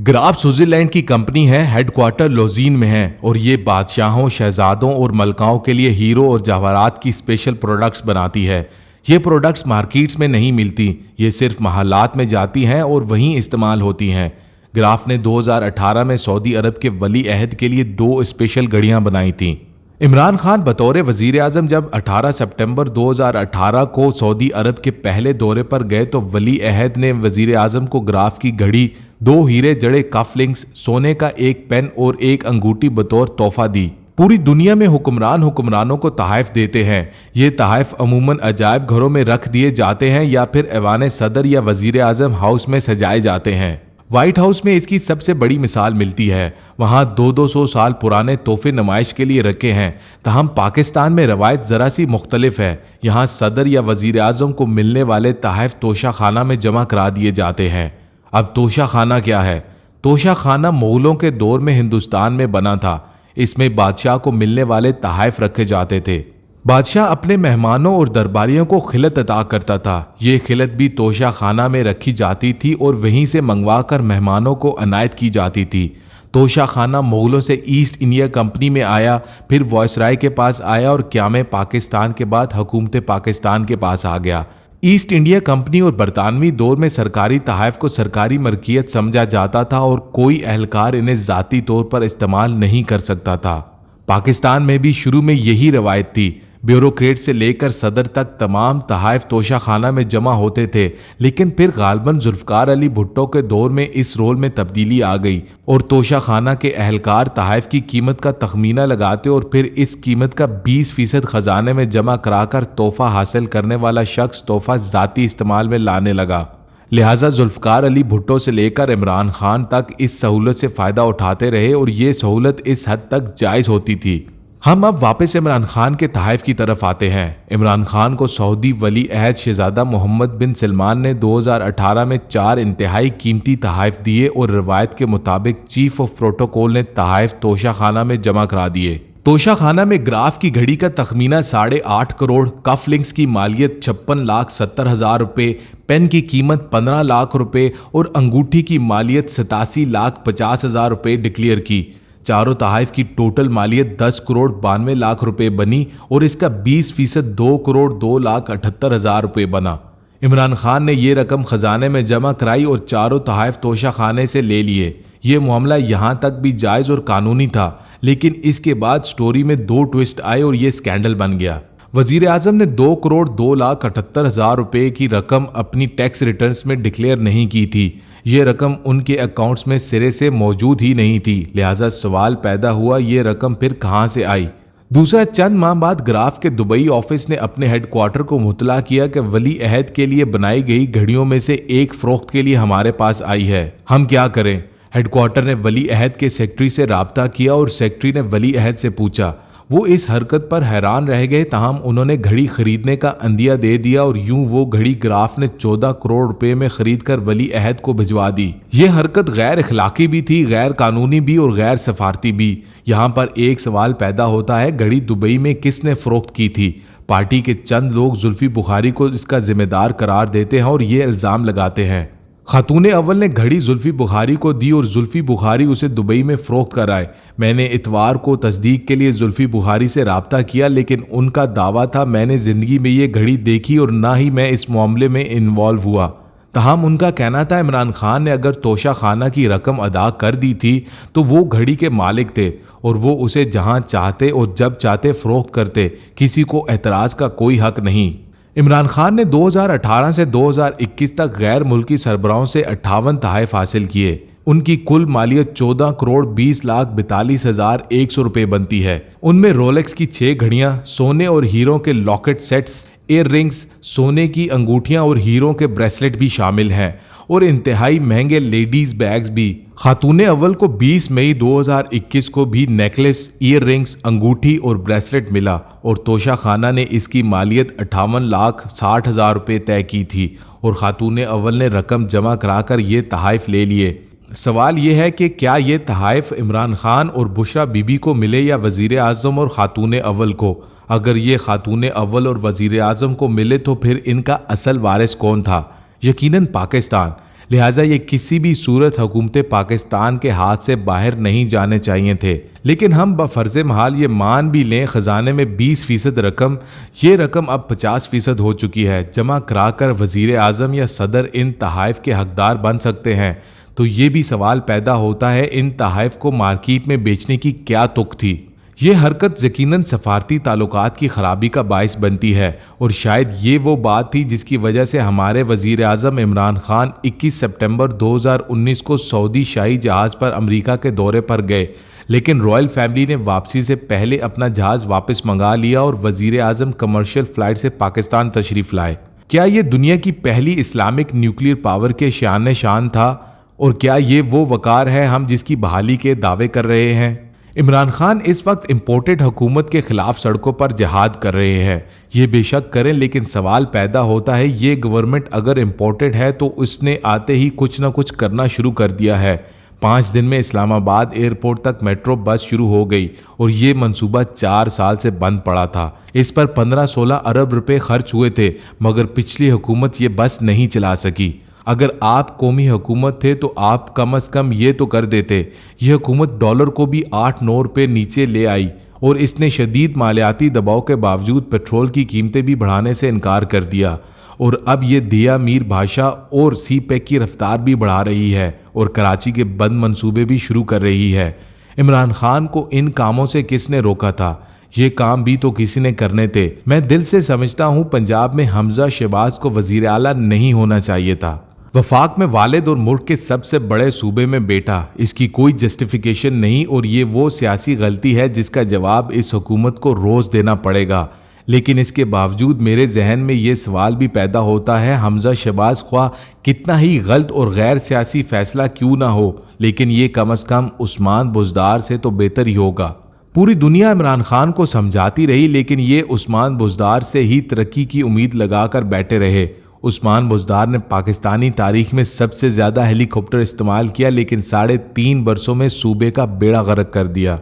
Graph Switzerland کی company ہے، head quarter لوزین میں ہے اور یہ بادشاہوں، شہزادوں اور ملکاؤں کے لیے ہیرو اور جواہرات کی اسپیشل پروڈکٹس بناتی ہے۔ یہ پروڈکٹس مارکیٹس میں نہیں ملتی، یہ صرف محلات میں جاتی ہیں اور وہیں استعمال ہوتی ہیں۔ گراف نے 2018 میں سعودی عرب کے ولی عہد کے لیے 2 اسپیشل گھڑیاں بنائی تھیں۔ عمران خان بطور وزیر اعظم جب 18 سپٹمبر 2018 کو سعودی عرب کے پہلے دورے پر گئے تو ولی عہد نے وزیر اعظم کو گراف کی گھڑی، 2 ہیرے جڑے کف لنکس، سونے کا ایک پین اور ایک انگوٹھی بطور تحفہ دی۔ پوری دنیا میں حکمرانوں کو تحائف دیتے ہیں۔ یہ تحائف عموماً عجائب گھروں میں رکھ دیے جاتے ہیں یا پھر ایوان صدر یا وزیر اعظم ہاؤس میں سجائے جاتے ہیں۔ وائٹ ہاؤس میں اس کی سب سے بڑی مثال ملتی ہے۔ وہاں 200 سال پرانے تحفے نمائش کے لیے رکھے ہیں۔ تاہم پاکستان میں روایت ذرا سی مختلف ہے۔ یہاں صدر یا وزیر اعظم کو ملنے والے تحائف توشہ خانہ میں جمع کرا دیے جاتے ہیں۔ اب توشہ خانہ کیا ہے؟ توشہ خانہ مغلوں کے دور میں ہندوستان میں بنا تھا۔ اس میں بادشاہ کو ملنے والے تحائف رکھے جاتے تھے۔ بادشاہ اپنے مہمانوں اور درباریوں کو خلعت عطا کرتا تھا۔ یہ خلعت بھی توشہ خانہ میں رکھی جاتی تھی اور وہیں سے منگوا کر مہمانوں کو عنایت کی جاتی تھی۔ توشہ خانہ مغلوں سے ایسٹ انڈیا کمپنی میں آیا، پھر وائسرائے کے پاس آیا اور قیام پاکستان کے بعد حکومت پاکستان کے پاس آ گیا۔ ایسٹ انڈیا کمپنی اور برطانوی دور میں سرکاری تحائف کو سرکاری ملکیت سمجھا جاتا تھا اور کوئی اہلکار انہیں ذاتی طور پر استعمال نہیں کر سکتا تھا۔ پاکستان میں بھی شروع میں یہی روایت تھی۔ بیوروکریٹ سے لے کر صدر تک تمام تحائف توشہ خانہ میں جمع ہوتے تھے، لیکن پھر غالباً ذوالفقار علی بھٹو کے دور میں اس رول میں تبدیلی آ گئی اور توشہ خانہ کے اہلکار تحائف کی قیمت کا تخمینہ لگاتے اور پھر اس قیمت کا 20% خزانے میں جمع کرا کر تحفہ حاصل کرنے والا شخص تحفہ ذاتی استعمال میں لانے لگا۔ لہٰذا ذوالفقار علی بھٹو سے لے کر عمران خان تک اس سہولت سے فائدہ اٹھاتے رہے اور یہ سہولت اس حد تک جائز ہوتی تھی۔ ہم اب واپس عمران خان کے تحائف کی طرف آتے ہیں۔ عمران خان کو سعودی ولی عہد شہزادہ محمد بن سلمان نے 2018 میں 4 انتہائی قیمتی تحائف دیے اور روایت کے مطابق چیف آف پروٹوکول نے تحائف توشہ خانہ میں جمع کرا دیے۔ توشہ خانہ میں گراف کی گھڑی کا تخمینہ 8.5 کروڑ، کف لنکس کی مالیت 56,70,000 روپے، پین کی قیمت 15 لاکھ روپے اور انگوٹھی کی مالیت 87,50,000 روپے ڈکلیئر کی۔ چاروں تحائف کی ٹوٹل مالیت 10 کروڑ 92 لاکھ روپے بنی اور اس کا 20% 2 کروڑ 2,78,000 روپے بنا۔ عمران خان نے یہ رقم خزانے میں جمع کرائی اور چاروں تحائف توشہ خانے سے لے لیے۔ یہ معاملہ یہاں تک بھی جائز اور قانونی تھا، لیکن اس کے بعد سٹوری میں 2 ٹوسٹ آئے اور یہ سکینڈل بن گیا۔ وزیر اعظم نے 2 کروڑ 2,78,000 روپے کی رقم اپنی ٹیکس ریٹرنز میں ڈکلیئر نہیں کی تھی۔ یہ رقم ان کے اکاؤنٹس میں سرے سے موجود ہی نہیں تھی، لہٰذا سوال پیدا ہوا یہ رقم پھر کہاں سے آئی۔ دوسرا، چند ماہ بعد گراف کے دبئی آفس نے اپنے ہیڈ کوارٹر کو مطلع کیا کہ ولی عہد کے لیے بنائی گئی گھڑیوں میں سے ایک فروخت کے لیے ہمارے پاس آئی ہے، ہم کیا کریں؟ ہیڈ کوارٹر نے ولی عہد کے سیکرٹری سے رابطہ کیا اور سیکرٹری نے ولی عہد سے پوچھا۔ وہ اس حرکت پر حیران رہ گئے، تاہم انہوں نے گھڑی خریدنے کا عندیہ دے دیا اور یوں وہ گھڑی گراف نے 14 کروڑ روپے میں خرید کر ولی عہد کو بھجوا دی۔ یہ حرکت غیر اخلاقی بھی تھی، غیر قانونی بھی اور غیر سفارتی بھی۔ یہاں پر ایک سوال پیدا ہوتا ہے، گھڑی دبئی میں کس نے فروخت کی تھی؟ پارٹی کے چند لوگ زلفی بخاری کو اس کا ذمہ دار قرار دیتے ہیں اور یہ الزام لگاتے ہیں خاتون اول نے گھڑی زلفی بخاری کو دی اور زلفی بخاری اسے دبئی میں فروخت کرائے۔ میں نے اتوار کو تصدیق کے لیے زلفی بخاری سے رابطہ کیا، لیکن ان کا دعویٰ تھا میں نے زندگی میں یہ گھڑی دیکھی اور نہ ہی میں اس معاملے میں انوالو ہوا۔ تاہم ان کا کہنا تھا عمران خان نے اگر توشہ خانہ کی رقم ادا کر دی تھی تو وہ گھڑی کے مالک تھے اور وہ اسے جہاں چاہتے اور جب چاہتے فروخت کرتے، کسی کو اعتراض کا کوئی حق نہیں۔ عمران خان نے 2018 سے 2021 تک غیر ملکی سربراہوں سے 58 تحائف حاصل کیے۔ ان کی کل مالیت 14 کروڑ 20,42,100 روپے بنتی ہے۔ ان میں رولیکس کی 6 گھڑیاں، سونے اور ہیروں کے لاکٹ سیٹس، ایئر رنگز، سونے کی انگوٹھیاں اور ہیروں کے بریسلٹ بھی شامل ہیں اور انتہائی مہنگے لیڈیز بیگز بھی۔ خاتون اول کو 20 مئی 2021 کو بھی نیکلس، ایئر رنگز، انگوٹھی اور بریسلٹ ملا اور توشہ خانہ نے اس کی مالیت 58,60,000 روپے طے کی تھی اور خاتون اول نے رقم جمع کرا کر یہ تحائف لے لیے۔ سوال یہ ہے کہ کیا یہ تحائف عمران خان اور بشرا بی بی کو ملے یا وزیر اعظم اور خاتون اول کو؟ اگر یہ خاتون اول اور وزیر اعظم کو ملے تو پھر ان کا اصل وارث کون تھا؟ یقیناً پاکستان، لہٰذا یہ کسی بھی صورت حکومت پاکستان کے ہاتھ سے باہر نہیں جانے چاہیے تھے۔ لیکن ہم بفرض محال یہ مان بھی لیں خزانے میں 20% رقم، یہ رقم اب 50% ہو چکی ہے، جمع کرا کر وزیر اعظم یا صدر ان تحائف کے حقدار بن سکتے ہیں، تو یہ بھی سوال پیدا ہوتا ہے ان تحائف کو مارکیٹ میں بیچنے کی کیا تک تھی؟ یہ حرکت یقیناً سفارتی تعلقات کی خرابی کا باعث بنتی ہے، اور شاید یہ وہ بات تھی جس کی وجہ سے ہمارے وزیر اعظم عمران خان 21 سپٹمبر 2019 کو سعودی شاہی جہاز پر امریکہ کے دورے پر گئے، لیکن رائل فیملی نے واپسی سے پہلے اپنا جہاز واپس منگا لیا اور وزیر اعظم کمرشل فلائٹ سے پاکستان تشریف لائے۔ کیا یہ دنیا کی پہلی اسلامک نیوکلیئر پاور کے شان شان تھا، اور کیا یہ وہ وقار ہے ہم جس کی بحالی کے دعوے کر رہے ہیں؟ عمران خان اس وقت امپورٹڈ حکومت کے خلاف سڑکوں پر جہاد کر رہے ہیں، یہ بے شک کریں، لیکن سوال پیدا ہوتا ہے یہ گورنمنٹ اگر امپورٹڈ ہے تو اس نے آتے ہی کچھ نہ کچھ کرنا شروع کر دیا ہے۔ 5 دن میں اسلام آباد ایئرپورٹ تک میٹرو بس شروع ہو گئی، اور یہ منصوبہ 4 سال سے بند پڑا تھا۔ اس پر 15-16 ارب روپے خرچ ہوئے تھے، مگر پچھلی حکومت یہ بس نہیں چلا سکی۔ اگر آپ قومی حکومت تھے تو آپ کم از کم یہ تو کر دیتے۔ یہ حکومت ڈالر کو بھی 8-9 روپے نیچے لے آئی، اور اس نے شدید مالیاتی دباؤ کے باوجود پیٹرول کی قیمتیں بھی بڑھانے سے انکار کر دیا، اور اب یہ دیا میر بادشاہ اور سی پیک کی رفتار بھی بڑھا رہی ہے، اور کراچی کے بند منصوبے بھی شروع کر رہی ہے۔ عمران خان کو ان کاموں سے کس نے روکا تھا؟ یہ کام بھی تو کسی نے کرنے تھے۔ میں دل سے سمجھتا ہوں پنجاب میں حمزہ شہباز کو وزیر اعلیٰ نہیں ہونا چاہیے تھا۔ وفاق میں والد اور ملک کے سب سے بڑے صوبے میں بیٹا، اس کی کوئی جسٹیفیکیشن نہیں، اور یہ وہ سیاسی غلطی ہے جس کا جواب اس حکومت کو روز دینا پڑے گا۔ لیکن اس کے باوجود میرے ذہن میں یہ سوال بھی پیدا ہوتا ہے حمزہ شہباز خواہ کتنا ہی غلط اور غیر سیاسی فیصلہ کیوں نہ ہو، لیکن یہ کم از کم عثمان بزدار سے تو بہتر ہی ہوگا۔ پوری دنیا عمران خان کو سمجھاتی رہی، لیکن یہ عثمان بزدار سے ہی ترقی کی امید لگا کر بیٹھے رہے۔ عثمان بزدار نے پاکستانی تاریخ میں سب سے زیادہ ہیلی کاپٹر استعمال کیا، لیکن 3.5 برسوں میں صوبے کا بیڑا غرق کر دیا۔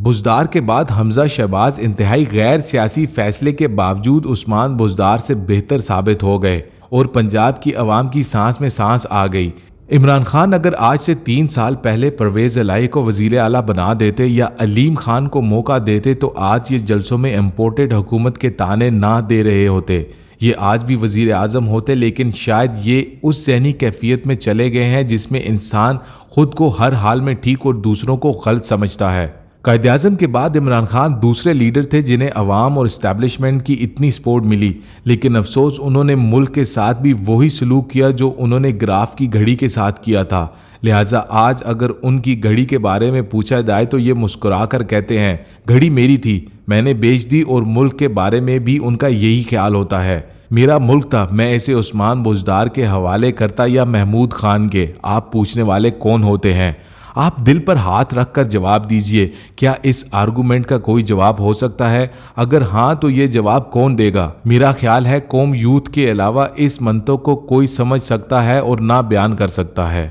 بزدار کے بعد حمزہ شہباز انتہائی غیر سیاسی فیصلے کے باوجود عثمان بزدار سے بہتر ثابت ہو گئے، اور پنجاب کی عوام کی سانس میں سانس آ گئی۔ عمران خان اگر آج سے 3 سال پہلے پرویز الہی کو وزیر اعلیٰ بنا دیتے یا علیم خان کو موقع دیتے تو آج یہ جلسوں میں امپورٹڈ حکومت کے تانے نہ دے رہے ہوتے، یہ آج بھی وزیر اعظم ہوتے، لیکن شاید یہ اس ذہنی کیفیت میں چلے گئے ہیں جس میں انسان خود کو ہر حال میں ٹھیک اور دوسروں کو غلط سمجھتا ہے۔ قائد اعظم کے بعد عمران خان دوسرے لیڈر تھے جنہیں عوام اور اسٹیبلشمنٹ کی اتنی سپورٹ ملی، لیکن افسوس انہوں نے ملک کے ساتھ بھی وہی سلوک کیا جو انہوں نے گراف کی گھڑی کے ساتھ کیا تھا۔ لہٰذا آج اگر ان کی گھڑی کے بارے میں پوچھا جائے تو یہ مسکرا کر کہتے ہیں گھڑی میری تھی، میں نے بیچ دی، اور ملک کے بارے میں بھی ان کا یہی خیال ہوتا ہے، میرا ملک تھا، میں اسے عثمان بزدار کے حوالے کرتا یا محمود خان کے۔ آپ پوچھنے والے کون ہوتے ہیں؟ آپ دل پر ہاتھ رکھ کر جواب دیجئے، کیا اس آرگومنٹ کا کوئی جواب ہو سکتا ہے؟ اگر ہاں تو یہ جواب کون دے گا؟ میرا خیال ہے قوم یوتھ کے علاوہ اس منطق کو کوئی سمجھ سکتا ہے اور نہ بیان کر سکتا ہے۔